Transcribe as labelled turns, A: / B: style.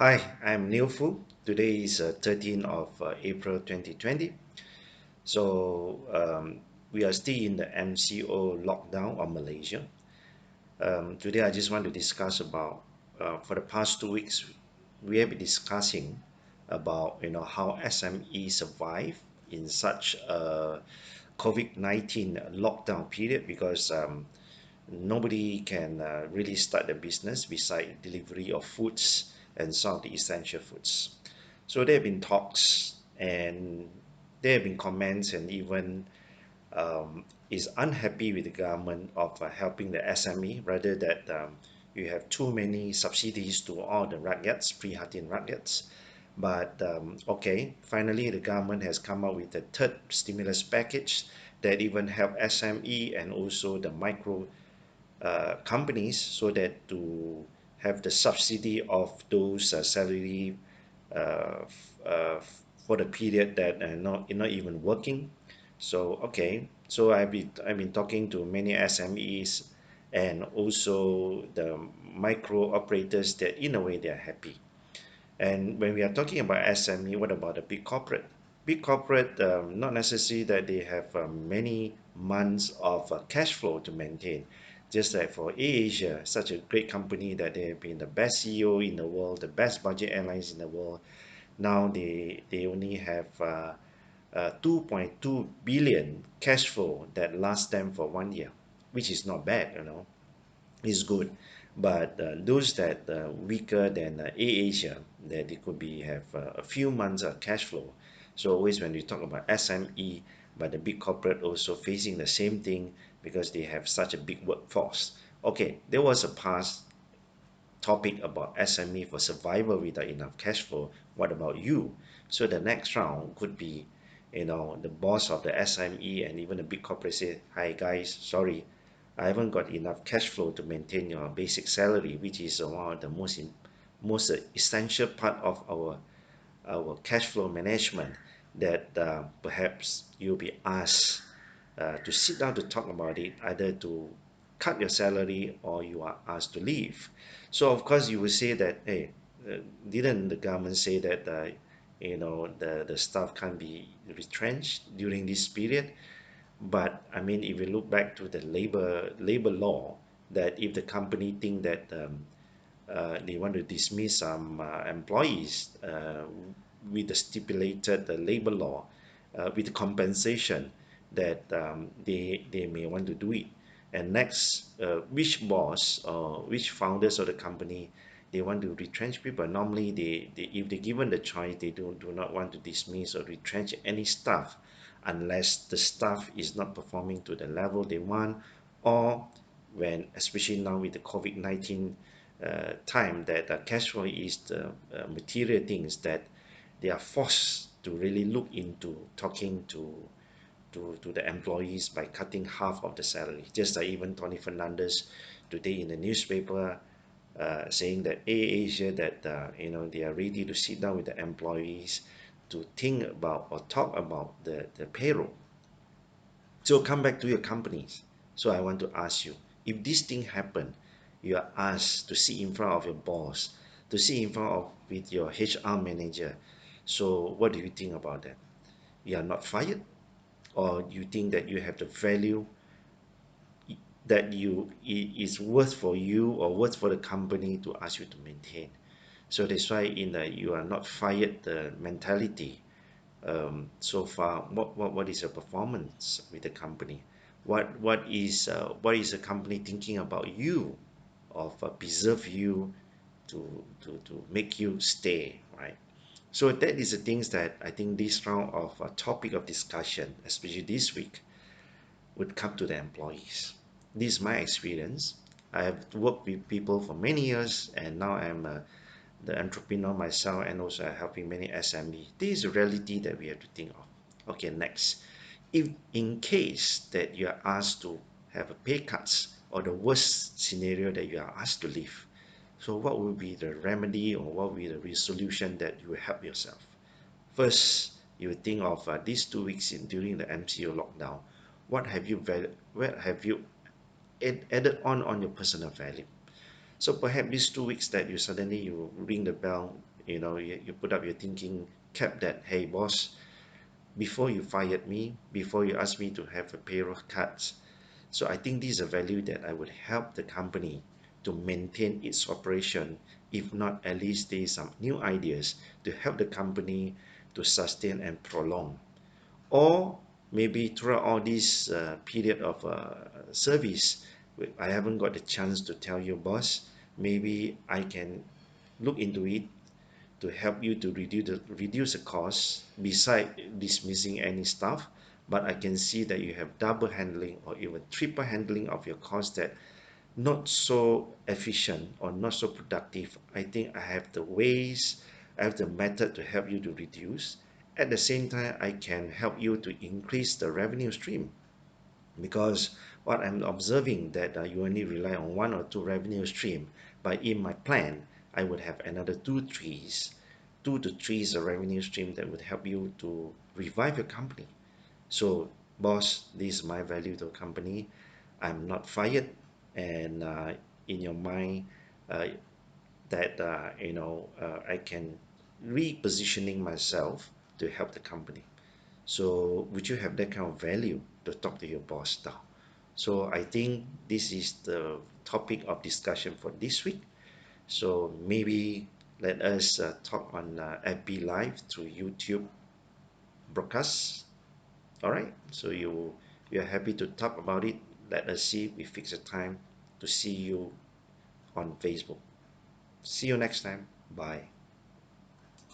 A: Hi, I'm Neil Fu. Today is 13th of April 2020. So we are still in the MCO lockdown of Malaysia. Today I just want to discuss about for the past 2 weeks we have been discussing about how SME survive in such a COVID-19 lockdown period because nobody can really start a business beside delivery of foods and some of the essential foods. So there have been talks and there have been comments and even is unhappy with the government of helping the SME rather that you have too many subsidies to all the rakyats, Prihatin rakyats. But okay, finally the government has come up with a third stimulus package that even help SME and also the micro companies so that to have the subsidy of those salary for the period that not even working. So okay, so I've been talking to many SMEs and also the micro operators that in a way they are happy. And when we are talking about SME, what about the big corporate? Big corporate, not necessarily that they have many months of cash flow to maintain. Just like for AirAsia, such a great company that they have been the best CEO in the world, the best budget airlines in the world. Now they only have 2.2 billion cash flow that lasts them for 1 year, which is not bad. Is good. But those that weaker than AirAsia, that they could be have a few months of cash flow. So always when we talk about SME, but the big corporate also facing the same thing because they have such a big workforce. Okay, there was a past topic about SME for survival without enough cash flow. What about you? So the next round could be, the boss of the SME and even the big corporate say, "Hi guys, sorry, I haven't got enough cash flow to maintain your basic salary, which is one of the most essential part of our cash flow management. That perhaps you'll be asked to sit down to talk about it, either to cut your salary or you are asked to leave." So of course you will say that, hey, didn't the government say that the staff can't be retrenched during this period? But I mean, if you look back to the labor law, that if the company think that they want to dismiss some employees with the stipulated labor law with compensation, that they may want to do it. And next, which boss or which founders of the company they want to retrench people? Normally, if they given the choice, they do not want to dismiss or retrench any staff unless the staff is not performing to the level they want, or when, especially now with the COVID-19 time, that cash flow is the material things that they are forced to really look into talking to the employees by cutting half of the salary. Just like even Tony Fernandez today in the newspaper saying that AirAsia, that they are ready to sit down with the employees to think about or talk about the payroll. So come back to your companies. So I want to ask you, if this thing happen, you are asked to sit in front of your boss, to sit in front of with your HR manager. So what do you think about that? You are not fired, or you think that you have the value that it is worth for you or worth for the company to ask you to maintain. So that's why in the you are not fired the mentality, so far, what is your performance with the company? What is the company thinking about you, of preserve you to make you stay, right? So that is the things that I think this round of topic of discussion, especially this week, would come to the employees. This is my experience. I have worked with people for many years, and now I'm the entrepreneur myself, and also helping many SME. This is a reality that we have to think of. Okay, next. If in case that you are asked to have a pay cuts, or the worst scenario that you are asked to leave, so what will be the remedy, or what will be the resolution that you will help yourself? First, you think of these 2 weeks during the MCO lockdown. What have you added on your personal value? So perhaps these 2 weeks that you suddenly you ring the bell, you put up your thinking cap that, hey boss, before you fired me, before you asked me to have a payroll cuts. So I think this is a value that I would help the company to maintain its operation. If not, at least there is some new ideas to help the company to sustain and prolong. Or maybe throughout all this period of service, I haven't got the chance to tell you, boss. Maybe I can look into it to help you to reduce the cost beside dismissing any staff. But I can see that you have double handling or even triple handling of your cost that not so efficient or not so productive. I think I have the ways, I have the method to help you to reduce. At the same time, I can help you to increase the revenue stream, because what I'm observing that you only rely on one or two revenue stream, but in my plan I would have another two to three is a revenue stream that would help you to revive your company. So boss, this is my value to the company. I'm not fired, and in your mind, uh, that I can repositioning myself to help the company. So would you have that kind of value to talk to your boss now? So I think this is the topic of discussion for this week. So maybe let us talk on FB Live through YouTube broadcast. All right. So you are happy to talk about it. Let us see. We fix a time to see you on Facebook. See you next time. Bye.